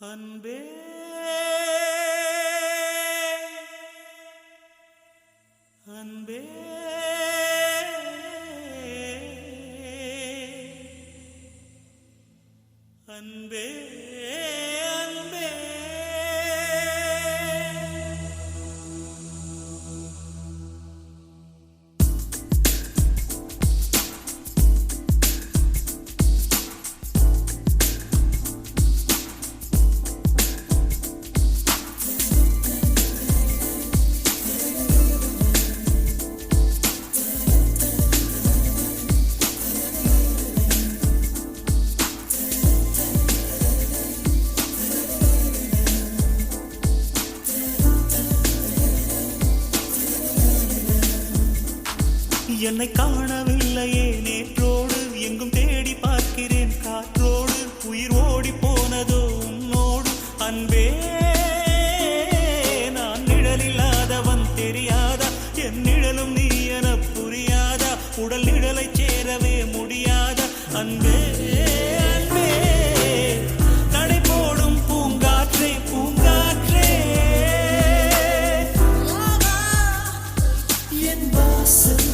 அன்பே அன்பே அன்பே அன்பே என்னை காணவில்லையே நேற்றோடு எங்கும் தேடி பார்க்கிறேன் காற்றோடு உயிர் ஓடி போனதோ உன்னோடு அன்பே நான் நிழலில்லாதவன் தெரியாதா என் நிழலும் நீ என புரியாதா உடல் நிழலை சேரவே முடியாதா அன்பே அன்பே நடை போடும் பூங்காற்றே பூங்காற்றே என் வாசல்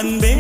அன்பே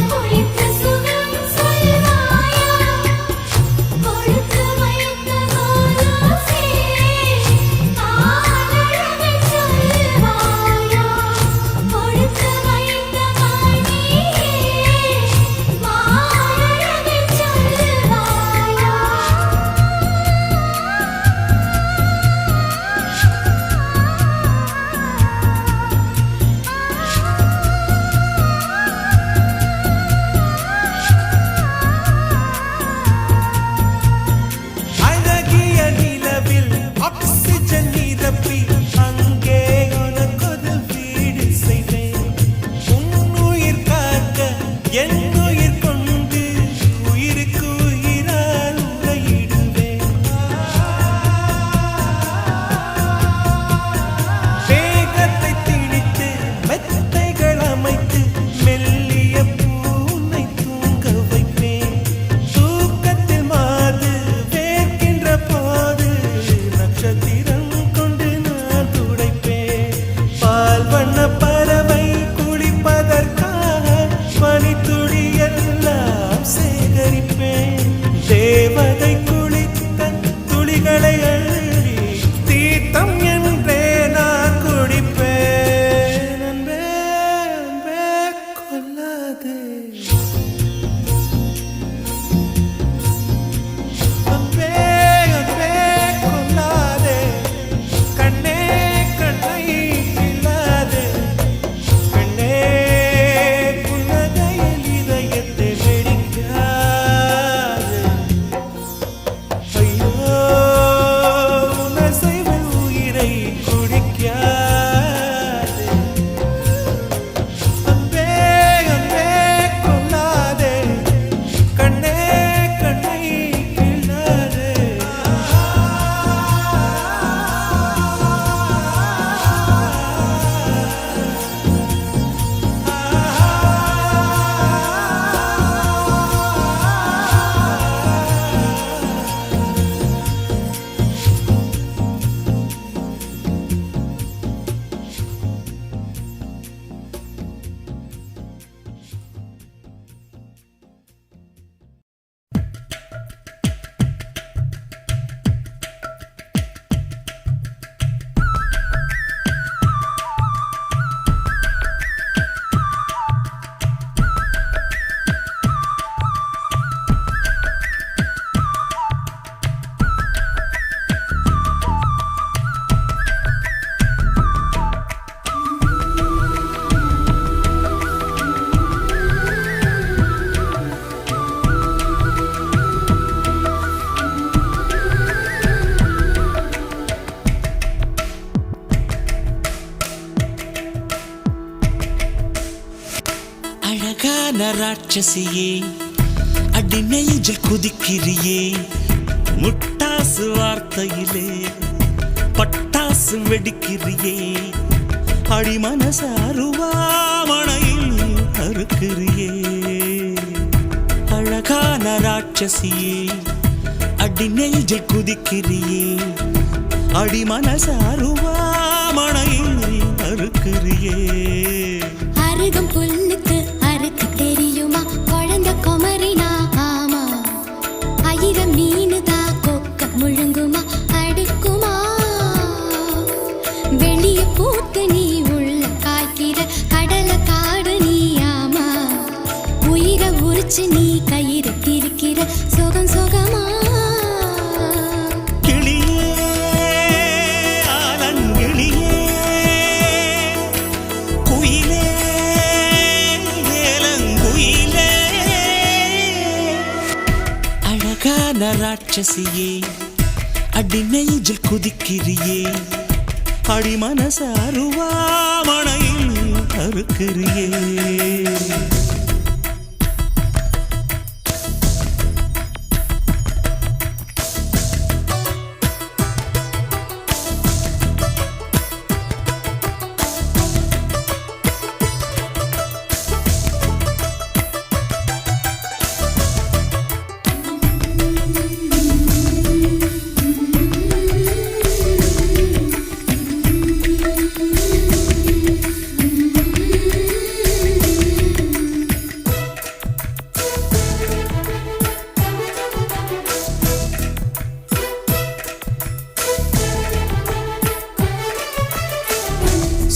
குளித்து ராட்சசியே அடி நெஞ்சில் குதிக்கிறியே முட்டாசு வார்த்தையிலே பட்டாசு வெடிக்கிறியே அடி மனச அருவாமணையில் அறுக்கிறியே அழகான ராட்சசியே அடி நெஞ்சில் குதிக்கிறியே அடி மனச அருவாமணையில் அறுக்கிறியே அருகம் புல்லுக்கு அறுக்க தெரியுமா குழந்தை குமரினா ஆமா ஆயிரம் மீனுதா கொக்க முழுங்குமா அடுக்குமா வெளிய பூத்து நீ உள்ள காய்க்கிற கடல காடு நீ ஆமா உயிரை உரிச்சு நீ கயிறு திரிக்கிற சுகம் சுகமா ராட்சசியே அடி நெஞ்சில் குதிக்கிறியே அடி மனச அருவாமணையில் அறுக்கிறியே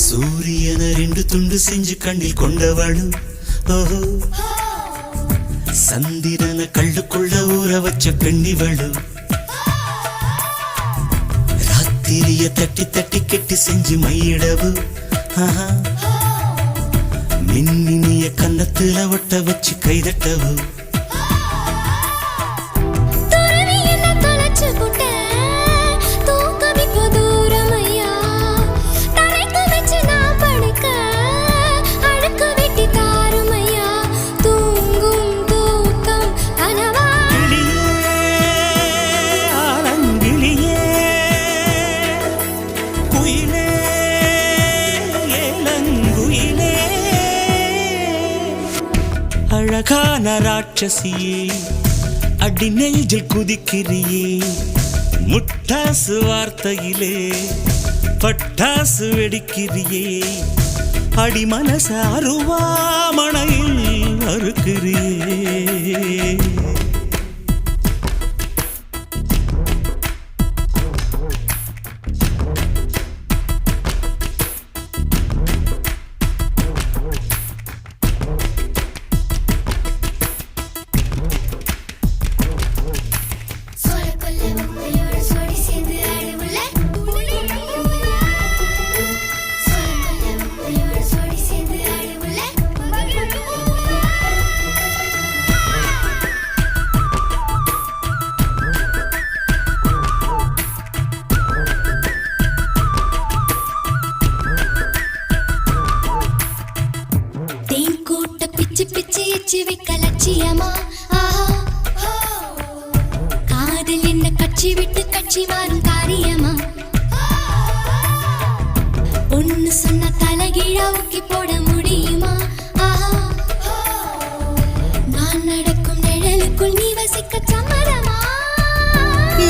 சூரியன ரெண்டு துண்டு செஞ்சு கண்ணில் கொண்டவளு ஓஹோ சந்திரன கள்ளுக்குள்ள ஊற வச்ச பெண்ணிவளு ராத்திரிய தட்டி தட்டி கெட்டி செஞ்சு மையிடவு மின்னினிய கன்னத்துல ஒட்ட வச்சு கைதட்டவு அழகான ராட்சசியே அடி நெஞ்சில் குதிக்கிறியே முட்டாசு வார்த்தையிலே பட்டாசு வெடிக்கிறியே அடி மனச அருவாமணையில் அறுக்கிறியே லட்சியமா காதல் என்ன கட்சி விட்டு கட்சி மாறும் காரியமா ஒன்னு சொன்ன தலைகீழா ஊக்கி போட முடியுமா நான் நடக்கும் நிழலுக்குள் நீ வசிக்க சம்மதமா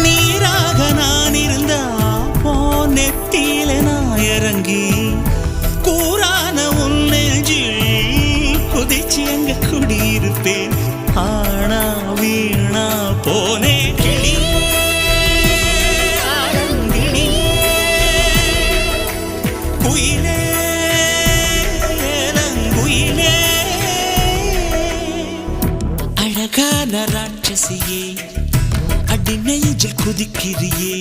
நீராக நான் இருந்தா போ நெத்தியில நான் இறங்கி கூறான உன் நெஞ்சில் குதிச்சு அங்க குடியிருப்பேன் ஆனா வீணா போனே கிளி குயிலே குயிலே அழகான ராட்சசியே அடி நெஞ்சில் குதிக்கிறியே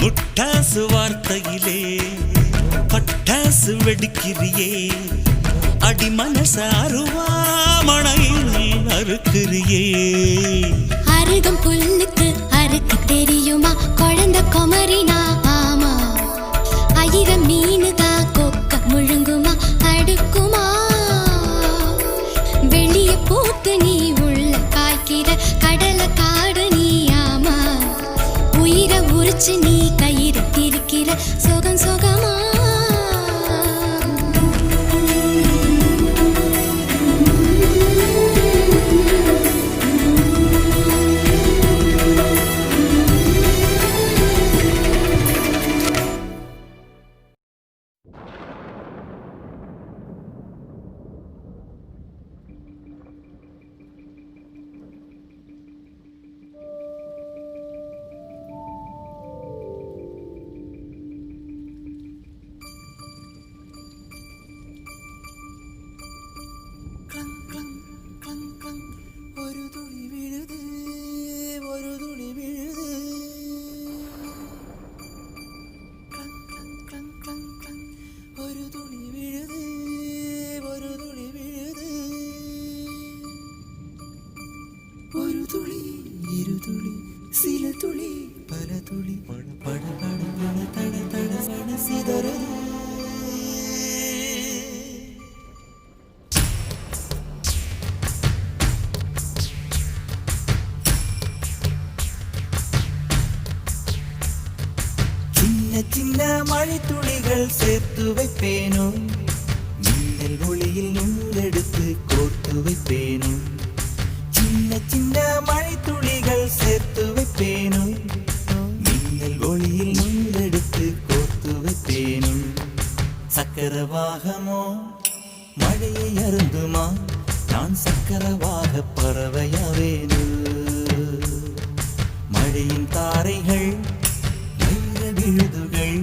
முட்டாசு வார்த்தையிலே பட்டாசு வெடிக்கிறியே அடி மனச அருவாமணையில் அறுக்கிறியே அருகம் புல்லுக்கு அறுக்க தெரியுமா குழந்தை குமரினா ஆமா ஆயிரம் மீனுதா கொக்க முழுங்குமா அடுக்குமா வெளிய ஒரு துளி இரு துளி சில துளி பல துளி பட பட பட பட தட தட சட சிதறது. சின்ன சின்ன மழை துளிகள் சேர்த்து வைப்பேனோ, மின்னல் ஒளியில் நூலெடுத்து கோர்த்து வைப்பேனோ. சின்ன சின்ன மழை துளிகள் சேர்த்து வைப்பேனோ, மின்னல் ஒளியில் நூலெடுத்து கோர்த்து வைப்பேனோ. சக்கரவாகமோ மழையை அருந்துமா, நான் சக்கரவாக பறவையாவேனோ. மழையின் தாரைகள் விழுதுகள்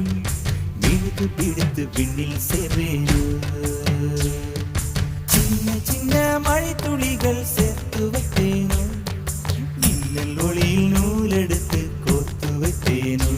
விழுது பிடித்து விண்ணில் சேர்வேனோ. சின்ன சின்ன மழை துளிகள் சேர்த்து வைப்பேனோ, மின்னல் ஒளியில் நூலெடுத்து கோர்த்து வைப்பேனோ.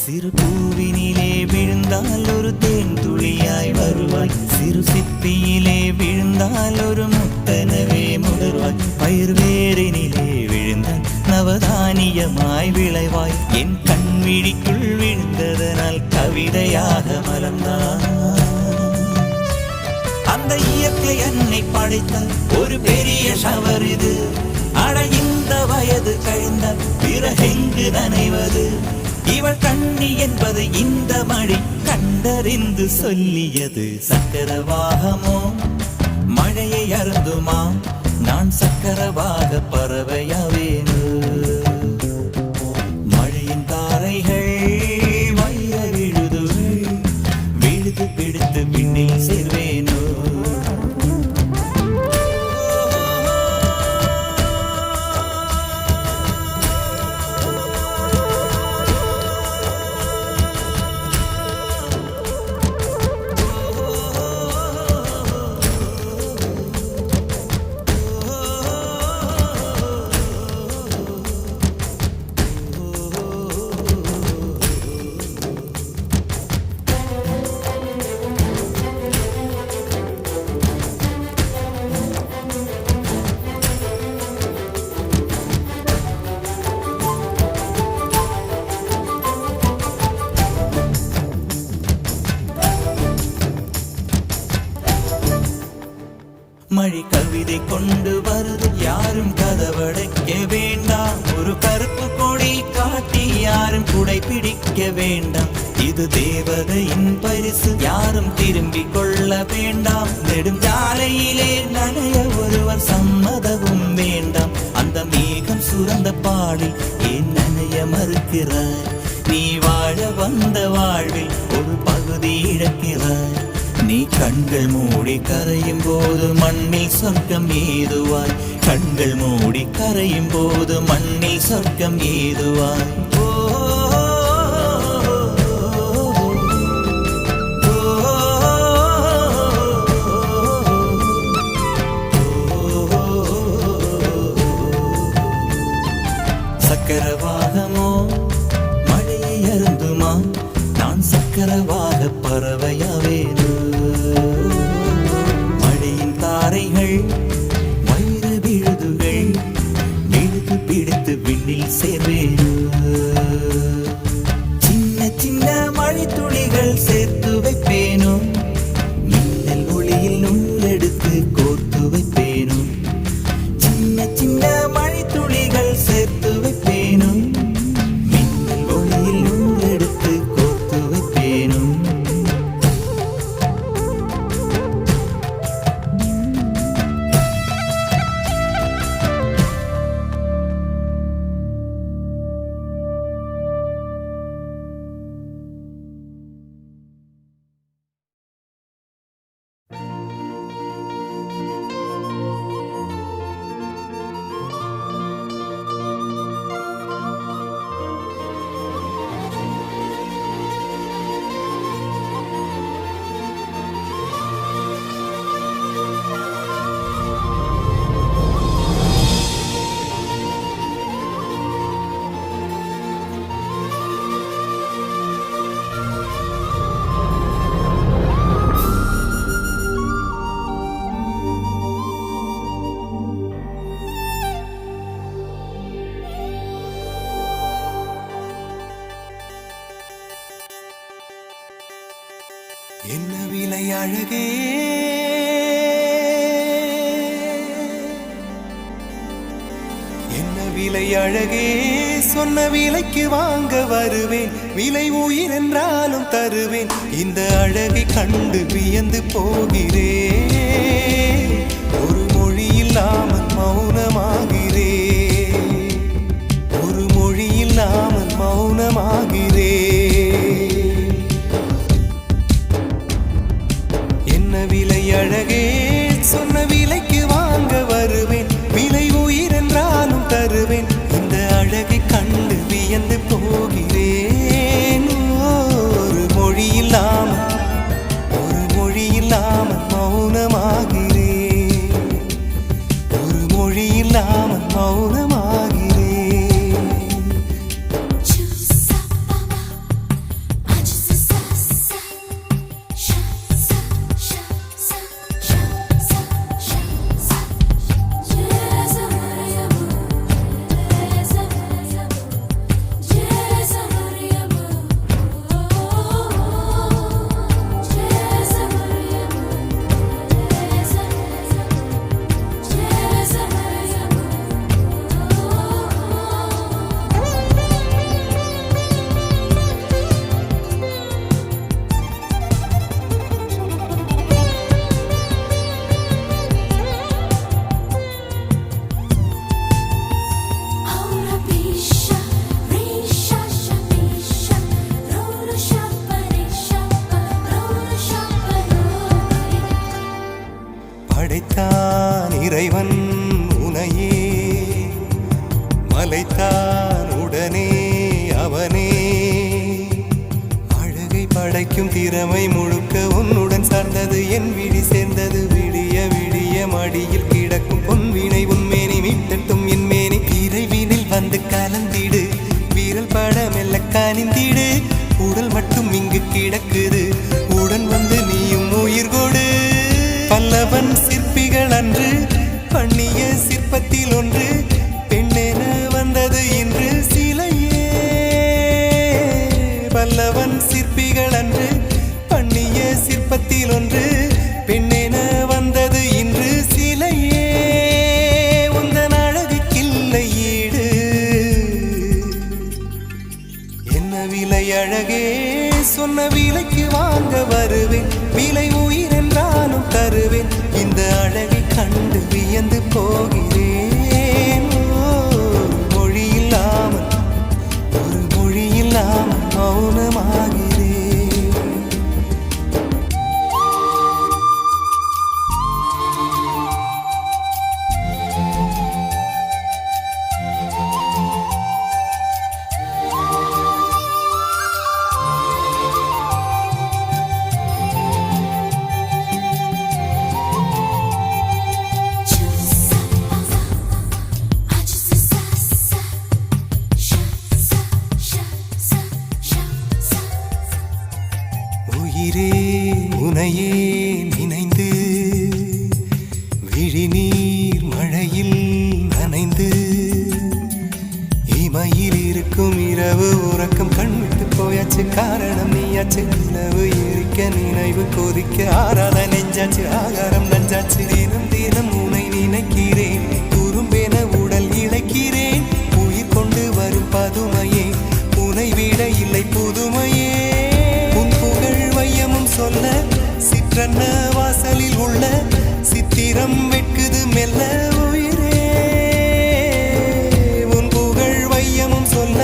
சிறு பூவினிலே விழுந்தால் ஒரு தேன் துளியாய் வருவாய், சிறு சிப்பியிலே விழுந்தால் ஒரு முத்தனவே முடர்வாய். பயிர் வேரினிலே விழுந்தால் நவதானியமாய் விளைவாய். என் கண்விழிக்குள் விழுந்ததனால் கவிதையாக மலர்ந்தாய். அந்த இயற்கை என்னை படைத்த ஒரு பெரிய ஷவர் இது. அட இந்த வயது கழிந்த பிறகெங்கு நனைவது. இவள் கண்ணி என்பது இந்த மழை கண்டறிந்து சொல்லியது. சக்கரவாகமோ மழையை அருந்துமா, நான் சக்கரவாக பறவையாவேனோ. மழையின் தாரைகள் வைர விழுதுகள் விழுது பிடித்து விண்ணில் சேர்வேனோ. மழை கவிதை கொண்டு வருது, யாரும் கதவடைக்க வேண்டாம். ஒரு கருப்பு கொடி காட்டி யாரும் குடை பிடிக்க வேண்டாம். இது தேவதையின் பரிசு, யாரும் திரும்பிக் கொள்ள வேண்டாம். நெடுஞ்சாலையிலே நனைய ஒருவர் சம்மதமும் வேண்டாம். அந்த மேகம் சுரந்த பாடில் ஏன் நனைய மறுக்கிறாய்? நீ வாழ வந்த வாழ்வில் ஒரு பகுதி இழக்கிறாய். நீ கண்கள் மூடி கரையும் போது மண்ணில் சொர்க்கம் ஏதுவாய். கண்கள் மூடி கரையும் போது மண்ணில் சொர்க்கம் ஏதுவாய். சக்கரவாகமோ மழையை அருந்துமா, நான் சக்கரவாக பறவையாவேனோ. மழையின் தாரைகள் வைர விழுதுகள் விழுது பிடித்து விண்ணில் சேர்வேனோ. சின்ன சின்ன மழை துளிகள் சேர்த்து வைப்பேனோ, மின்னல் ஒளியில் நூலெடுத்து கோர்த்து வைப்பேனோ. சின்ன சின்ன மழை துளிகள் சேர்த்து வைப்பேனோ, மின்னல் ஒளியில் நூலெடுத்து கோர்த்து வைப்பேனோ. அழகே என்ன விலை அழகே சொன்ன விலைக்கு வாங்க வருவேன் விலை உயிர் என்றாலும் தருவேன் இந்த அழகை கண்டு வியந்து போகிறேன் ஒரு மொழி இல்லாமல் மௌனமாகிறேன் ஒரு மொழி இல்லாமல் மௌனமாகிறேன் என்ன விலை அழகே சொன்ன விலைக்கு வாங்க வருவேன் விலை உயிர் என்றாலும் தருவேன் இந்த அழகை கண்டு வியந்து போகிறேன் ஒரு மொழி இல்லாமல் மௌனமாகிறேன் ஒரு மொழி இல்லாமல் மௌனமாகிறேன் படைத்தான் இறைவன் உனையே மலைத்தான் உடனே அவனே அழகை படைக்கும் திறமை முழுக்க உன்னுடன் சார்ந்தது என் விழி சேர்ந்தது விடிய விடிய மடியில் கிடக்கும் பொன்வினை உன்மேனி மீட்டட்டும் என் மேனி இறைவினில் வந்து கலந்திடு வீரல் பட மெல்ல கனிந்திடு உடல் மட்டும் இங்கு கிடக்குது உடன் வந்து நீயும் உயிர் கொடு பல்லவன் சிற்பிகள் அன்று பண்ணிய சிற்பத்தில் ஒன்று பெண்ணென வந்தது இன்று சிலையே பல்லவன் சிற்பிகள் அன்று பண்ணிய சிற்பத்தில் ஒன்று பெண்ணென வந்தது இன்று சிலையே உந்தன் அழகுக்கில்லை ஈடு என்ன விலை அழகே சொன்ன விலைக்கு வாங்க வருவேன் விலை உயிர் என்றாலும் தருவேன் இந்த அழகை கண்டு வியந்து போகிறேன் மொழி இல்லாமல் மௌனமாகிறேன் உயிரே உனையே நினைந்து விழிநீர் மழையில் நனைந்து இமையில் இருக்கும் இரவு உறக்கம் கண்விட்டு போயாச்சு காரணம் நீயாச்சு நிலவு எரிக்க நினைவு கொதிக்க ஆறாத நெஞ்சாச்சு ஆகாரம் நஞ்சாச்சு தினம் தினம் உனை நினைக்கிறேன் குறும்பென உடல் இழைக்கிறேன் உயிர் கொண்டு வரும் பதுமையே உனை விட இல்லை புதுமையே சொல்ல சிற்றன்ன வாசலில் உள்ள சித்திரம் வெட்குது மெல்ல உயிரே உன் புகழ் வையமும் சொல்ல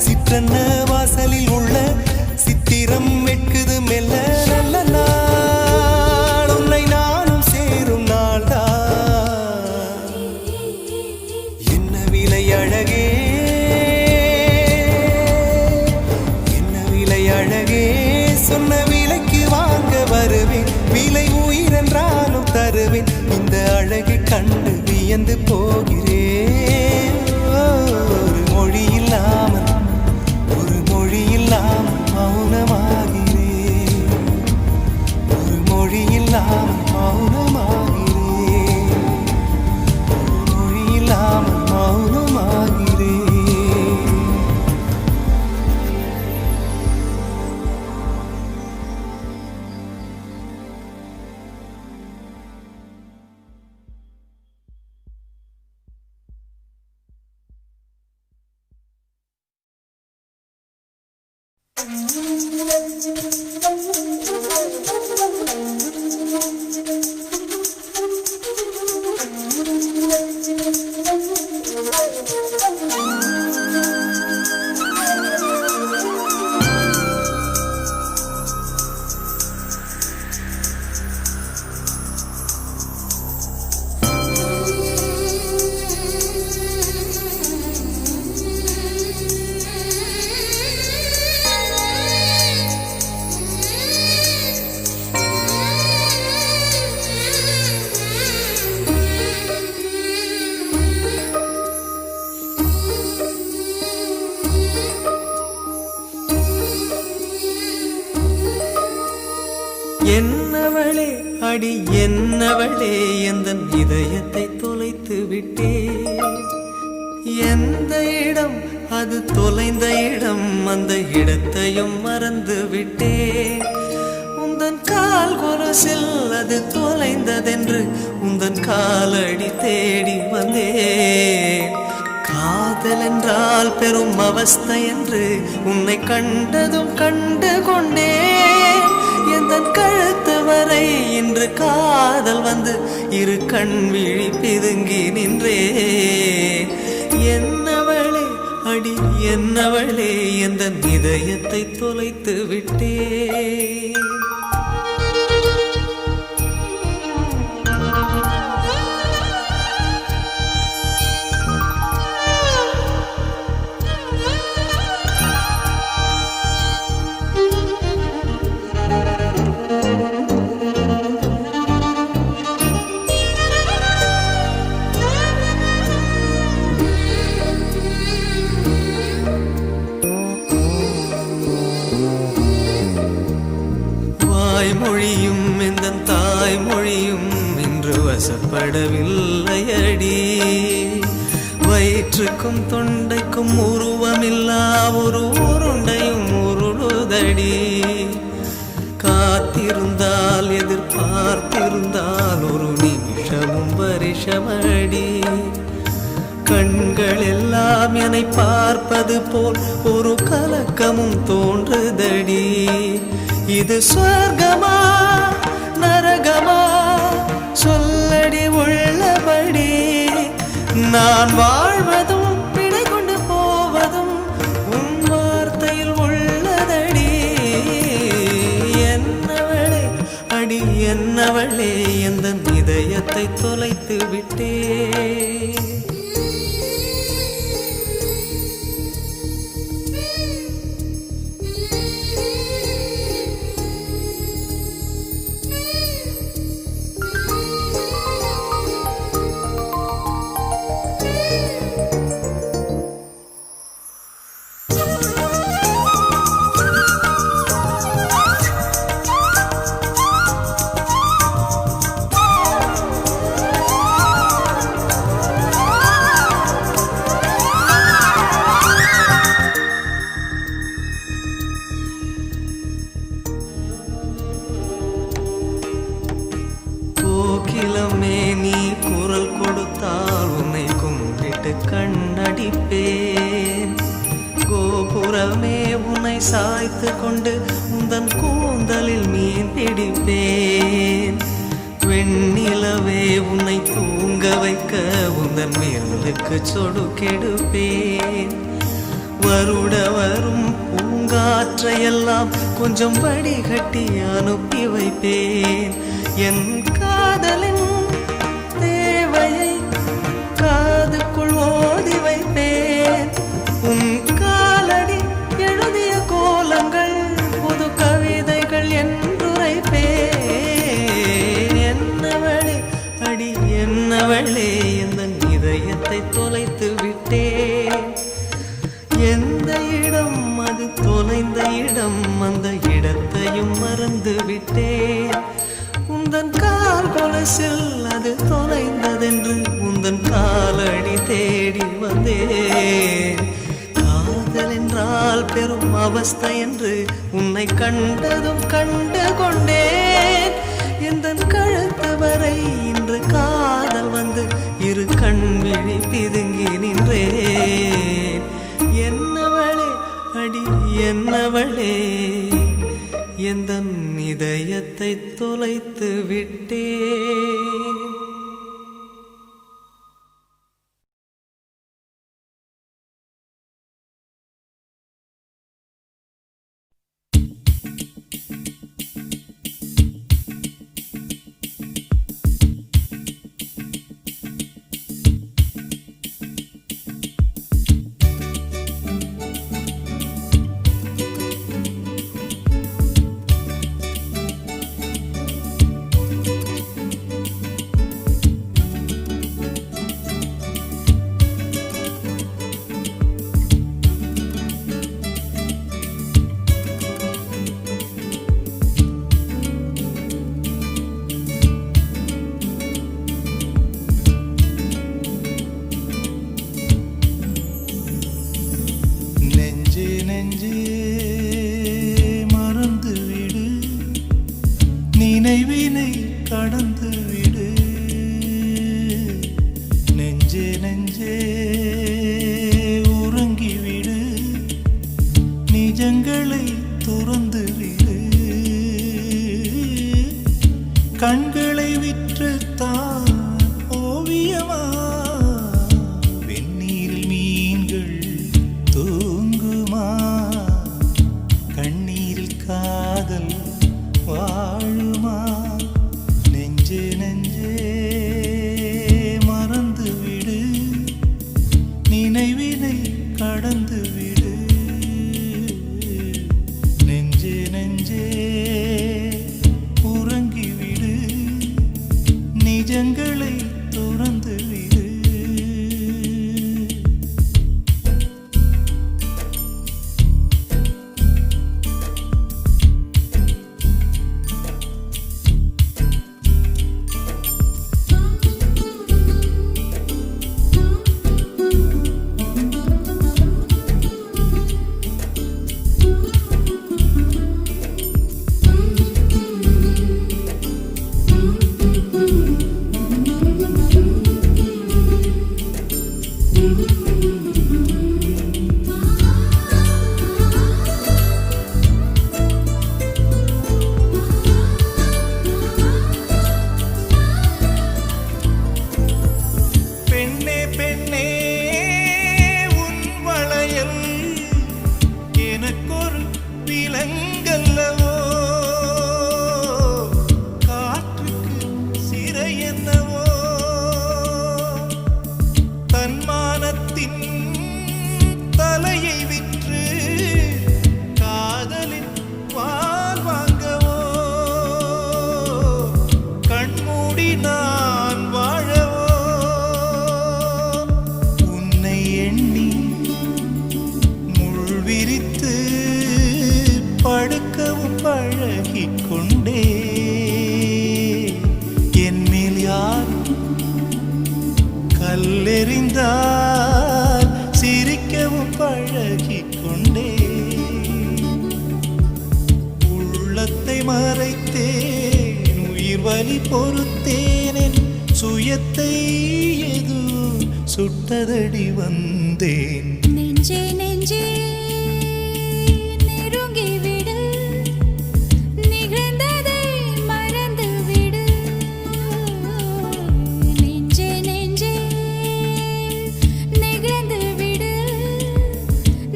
சிற்றன்ன வாசலில் உள்ள சித்திரம் வெட்குது மெல்ல நல்ல நாள் உன்னை நானும் சேரும் நாள்தான் என்ன விலை அழகே என்ன விலை அழகே சொன்ன வருவேன் விலை உயிர் என்றாலும் தருவேன் இந்த அழகை கண்டு வியந்து போகிறேன் ஒரு மொழி இல்லாமல் மௌனமாகிறேன் ஒரு மொழி இல்லாமல் மௌனமாகிறேன் ஒரு மொழி இல்லாமல் மௌனமாகிறேன் என்னவளே அடி என்னவளே எந்தன் இதயத்தை தொலைத்து விட்டே எந்த இடம் அது தொலைந்த இடம் அந்த இடத்தையும் மறந்து விட்டே உந்தன் கால் கொலுசில் அது தொலைந்ததென்று உந்தன் காலடி தேடி வந்தே காதல் என்றால் பெரும் அவஸ்தை என்று உன்னை கண்டதும் கண்டு கொண்டே எந்தன் கழுத்து வரை இன்று காதல் வந்து இரு கண் விழி பிதுங்கி நின்றே என்னவளே அடி என்னவளே எந்தன் இதயத்தை தொலைத்து விட்டே மொழியும் இந்த தாய்மொழியும் இன்று வசப்படவில்லையடி வயிற்றுக்கும் தொண்டைக்கும் உருவமில்லா ஒரு உருண்டையும் உருளுதடி காத்திருந்தால் எதிர்பார்த்திருந்தால் ஒரு நிமிஷமும் வருஷமடி கண்கள் எல்லாம் என்னை பார்ப்பது போல் ஒரு கலக்கமும் தோன்றுதடி இது சொர்க்கமா நரகமா சொல்லடி உள்ளபடி நான் வாழ்வதும் பிழை கொண்டு போவதும் உன் வார்த்தையில் உள்ளதடி என்னவளே அடி என்னவளே எந்தன் இதயத்தை தொலைத்து விட்டே கோகிலமே நீ குரல் கொடுத்தால் உன்னை கும்பிட்டு கண்ணடிப்பேன் கோபுரமே உன்னை சாய்த்து கொண்டு உந்தன் கூந்தலில் மீன் பிடிப்பேன் வெண்ணிலவே உன்னை தூங்க வைக்க உந்தன் மேலுக்கு சொடுக்கெடுப்பேன் வருட வரும் பூங்காற்றையெல்லாம் கொஞ்சம் வடிகட்டி அனுப்பி வைப்பேன் என் காதலின் தேவையை காதுக்குள் ஓதி வைப்பேன் உன் காலடி எழுதிய கோலங்கள் புது கவிதைகள் என்றுரைப்பேன் என்னவளே அடி என்னவளே எந்தன் இதயத்தை தொலைத்து விட்டேன் எந்த இடம் அது தொலைந்த இடம் அந்த இடத்தையும் மறந்து விட்டேன் உந்தன் கால் கொலுசில் அது தொலைந்ததென்று உந்தன் காலடி தேடி வந்தேன் காதல் என்றால் பெரும் அவஸ்தை என்று உன்னை கண்டதும் கண்டு கொண்டேன் எந்தன் கழுத்து வரை இன்று காதல் வந்து இரு கண் விழி பிதுங்கி நின்றேன் என்னவளே அடி என்னவளே எந்தன் இதயத்தை தொலைத்து விட்டே. நினைவினை கடந்து விடு நெஞ்சே நெஞ்சே உறங்கிவிடு நிஜங்களை துறந்து விடு கண்களை விற்றுத்தான் ஓவியமா வெந்நீரில் மீன்கள் தூங்குமா கண்ணீரில் காதல் வாழுமா நெஞ்சே நெஞ்சே மறந்து விடு நினைவினை கடந்து விடு நெஞ்சே நெஞ்சே உறங்கிவிடு நிஜங்களை துறந்து விடு. தலையை விற்று காதலின் பால் வாங்கவோ கண்மூடி நான் வாழவோ உன்னை எண்ணி முள் விரித்து படுக்கவும் பழகிக் கொண்டே என் மேல் யார் கல்லெறிந்தார் சிரிக்கவும் பழகிக் கொண்டே உள்ளத்தை மறைத்தேன் உயிர் வலி பொறுத்தேன் சுயத்தை எது சுட்டதடி வந்தேன் நெஞ்சே நெஞ்சே நெருங்கி விடு நிகழ்ந்ததை மறந்து விடு நெஞ்சே நெஞ்சே நிகழ்ந்து விடு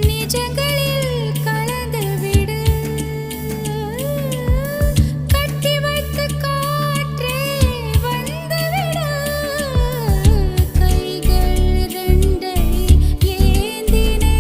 நிஜங்களில் கலந்து விடு கட்டி வைத்த காற்றே வந்து விடு கைகள் ரெண்டை ஏந்தினே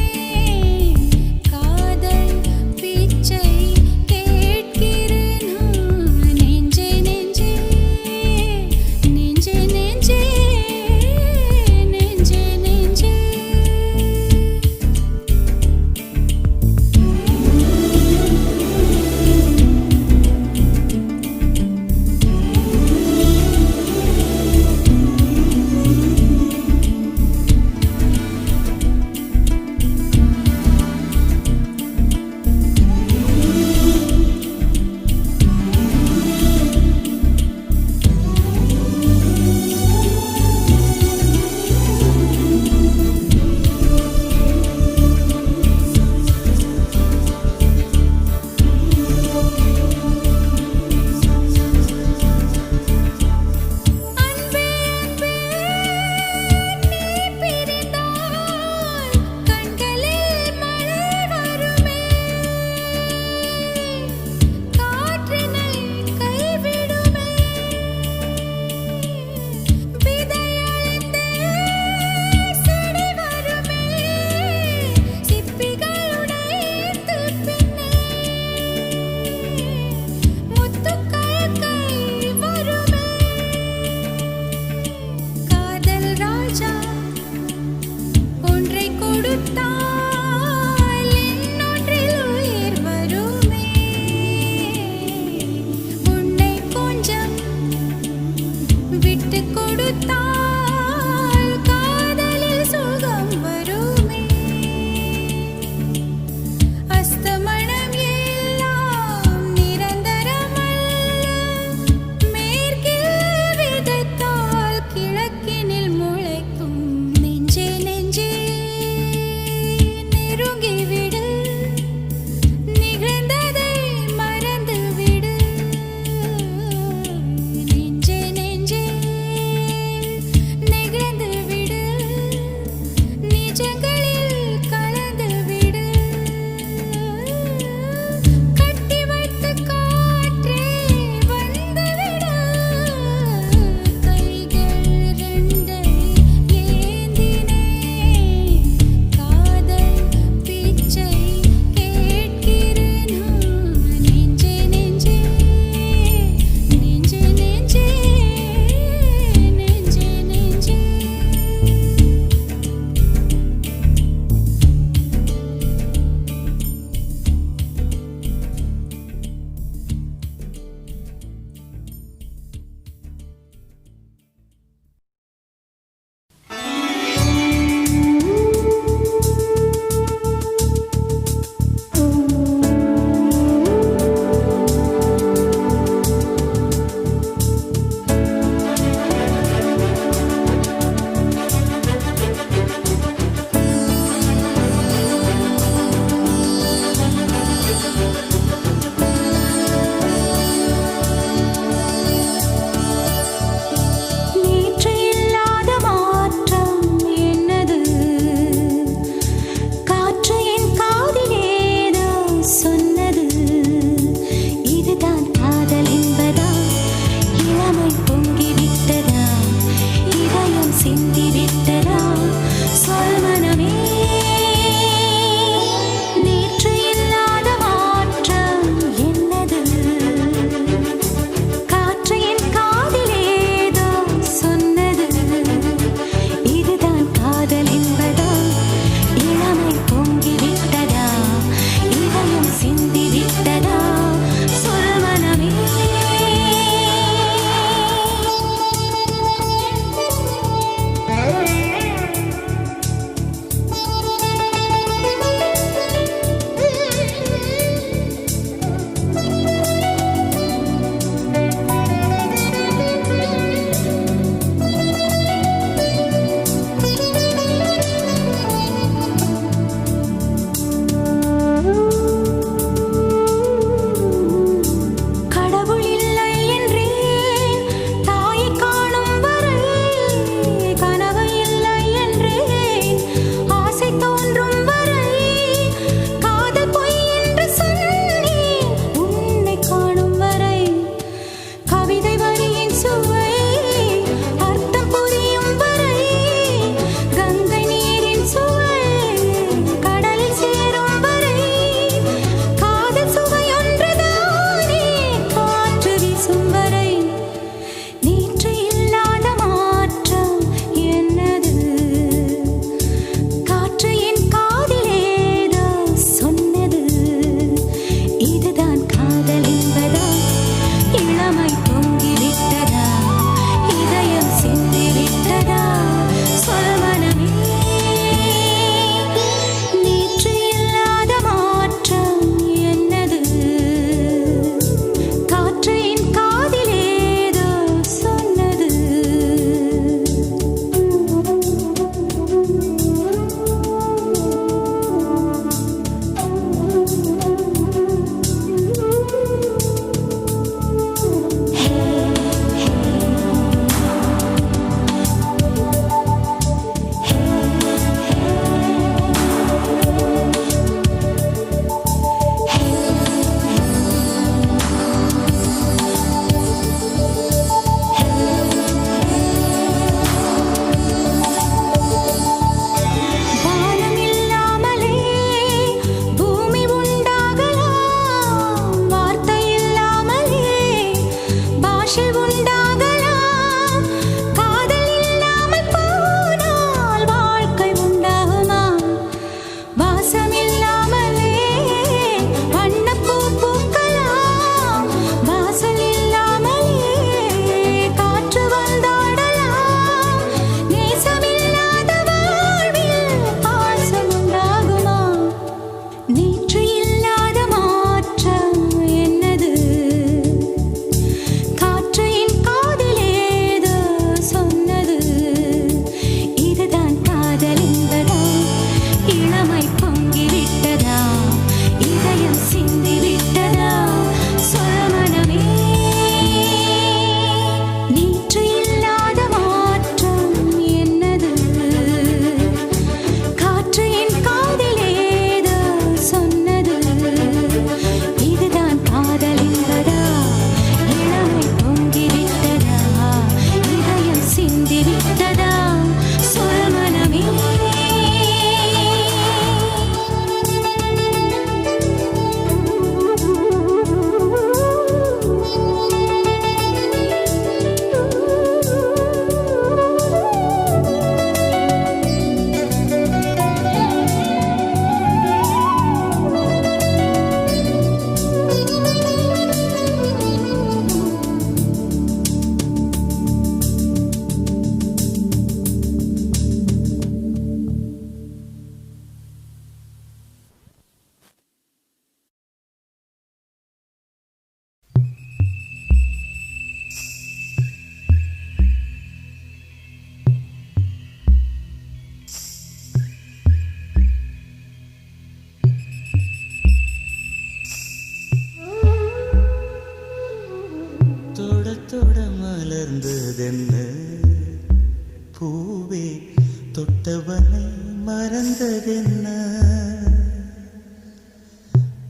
மறந்ததென்ன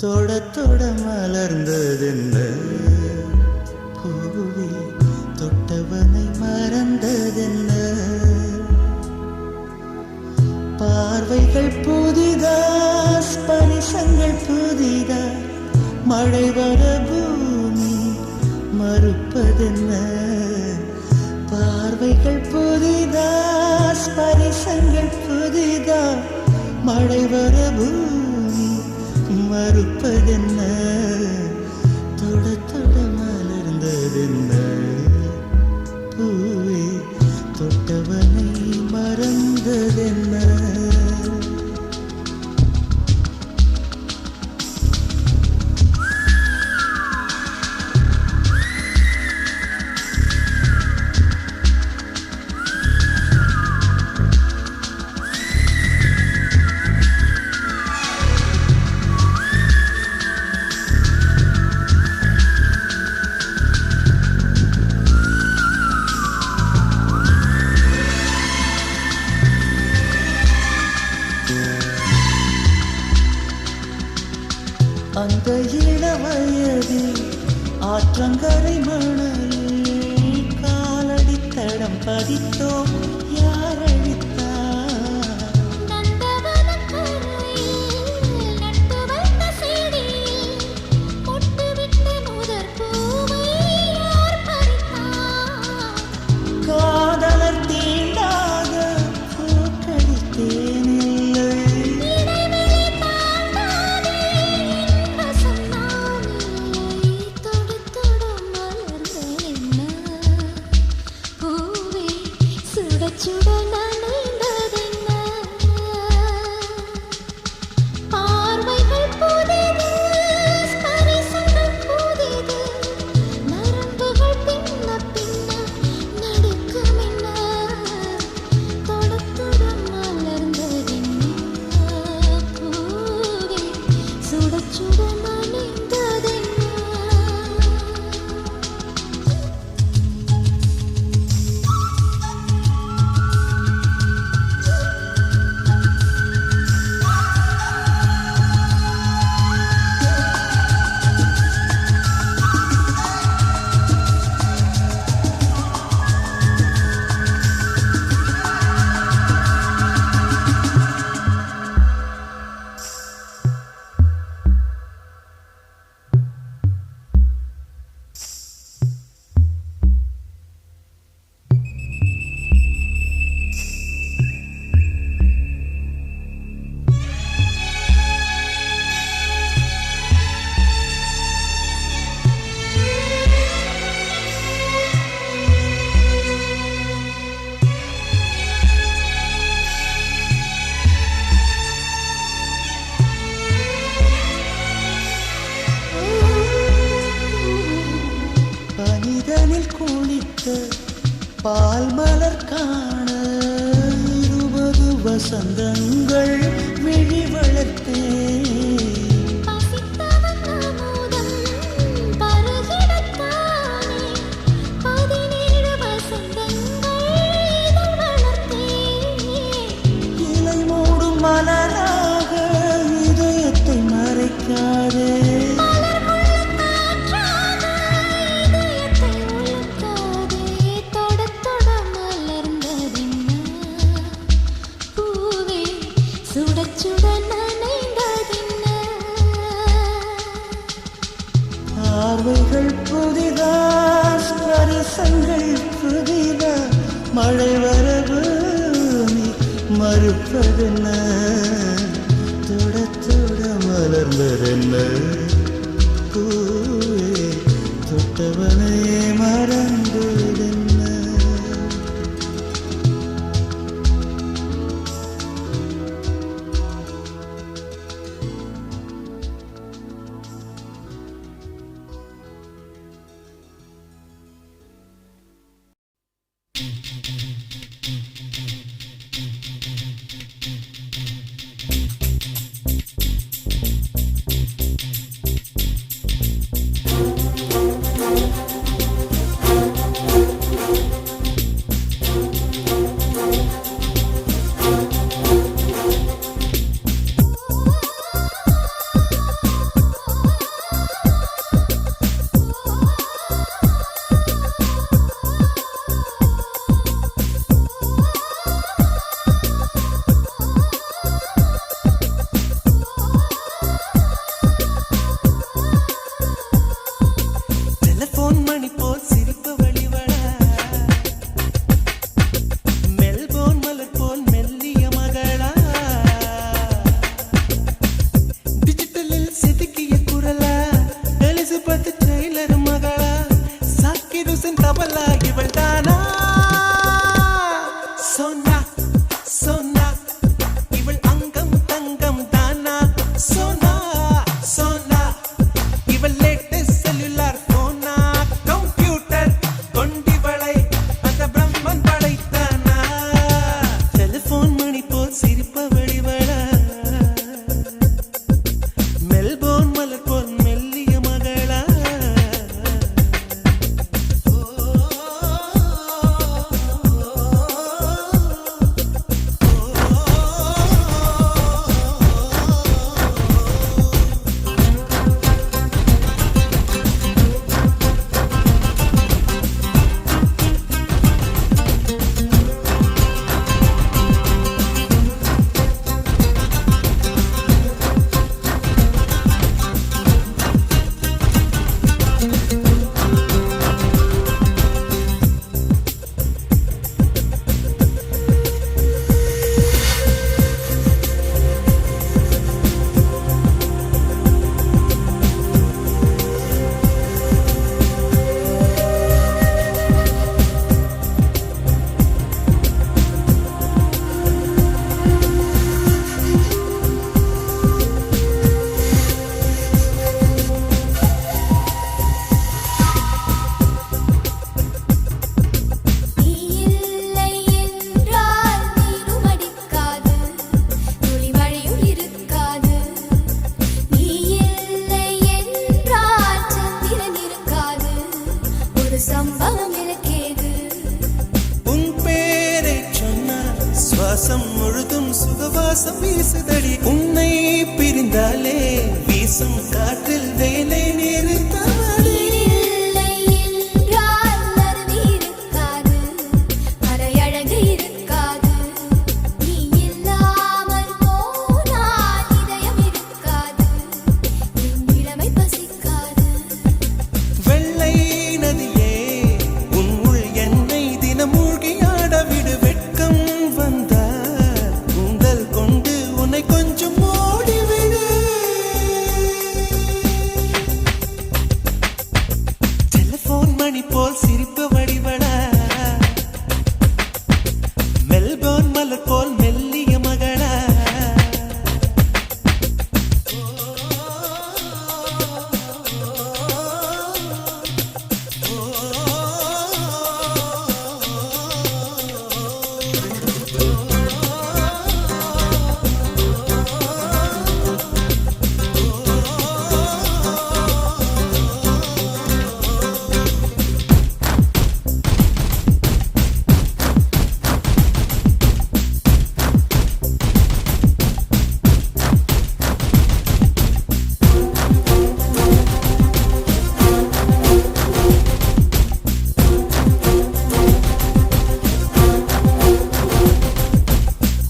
தொட தொட மலர்ந்ததென்ன பூவே தொட்டவனை மறந்ததென்ன பார்வைகள் புதிதா ஸ்பரிசங்கள் புதிதா மழை வர பூமி மறுப்பதென்ன பார்வைகள் புதிதா ஸ்பரிசங்கள் புதிதா மழை வர பூமி மறுப்பதென்ன தொட தொட மலர்ந்ததென்ன பூவே தொட்டவனை மறந்ததென்ன அந்த இளவயதில் ஆற்றங்கரை மணலில் காலடித்தடம் பதித்தோம் யார் அழித்தார் காதலர் தீண்டாத பூக்கடித்தேனில்லை பனிதனில் குளித்த பால் மலர் காண 20 வசந்தங்கள் விழி வளர்த்தேன் இலை மூடும் மலராக இதயத்தை மறைக்காதே பார்வைகள் புதிதா ஸ்பரிசங்கள் புதிதா மழை வர பூமி மறுப்பதென்ன தொட தொட மலர்ந்ததென்ன பூவே தொட்டவனை மறந்ததென்ன வாசம் வீசுதடி உன்னை பிரிந்தாலே வீசும் காற்றில் வேலை நிறுத்தவடி இல்லை என்றால் அருவி இருக்காது, மலையழகு இருக்காது. நீ இல்லாமல் போனால் இதயம் இருக்காது, என் இளமை பசிக்காது. வெள்ளை நதியே உன் உள் என்னை தினம் மூழ்கியாட விடு வெட்கம் வந்தால் உங்கள் கொண்டு உன்னை கொஞ்சம் ஓடிவிடு டெலிபோன் மணி போல் சிரிப்பு வடிவடா மெல்போர்ன் மலர் போல் மெல்லிய மகளா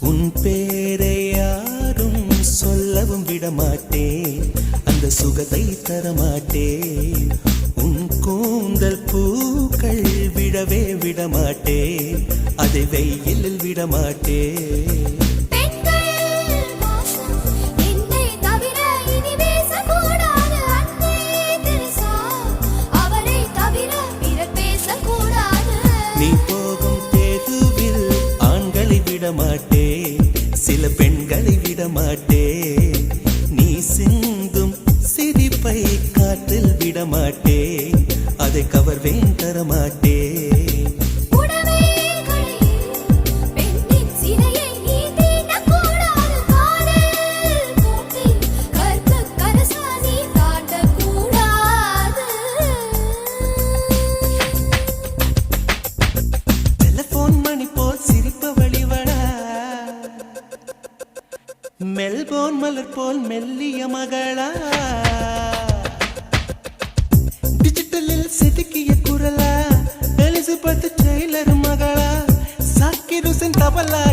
உன் பேரை யாரும் சொல்லவும் விடமாட்டேன் அந்த சுகத்தை தரமாட்டேன் உன் கூந்தல் பூக்கள் விடவே விடமாட்டேன் அதை வெயிலில் விடமாட்டேன் பெண்கள் மோசம் என்னை தவிர இனி பேசக்கூடாது. அன்னை தெரசா அவரை தவிர பிறர் பேசக்கூடாது. நீ போகும் தேதுவில் ஆண்களை விடமாட்டேன் சில பெண்களை விடமாட்டேன் நீ சிந்தும் சிரிப்பை காற்றில் விடமாட்டேன் அதை கவர்வேன் தரமாட்டேன் உடமைகளில் பெண்ணின் சிலையை நீ தீண்டக்கூடாது. காதல் கோட்டில் கற்பு கரசா நீ காட்டக்கூடாது. டெலிபோன் மணி போல் சிரிப்பு வழிவடா மெல்போர்ன் மலர் போல் மெல்லிய மகளா டிஜிட்டலில் செதுக்கிய குரலா எலிசபெத் டெய்லர் மகளா சாக்கிர் ஹுசைன் தபலா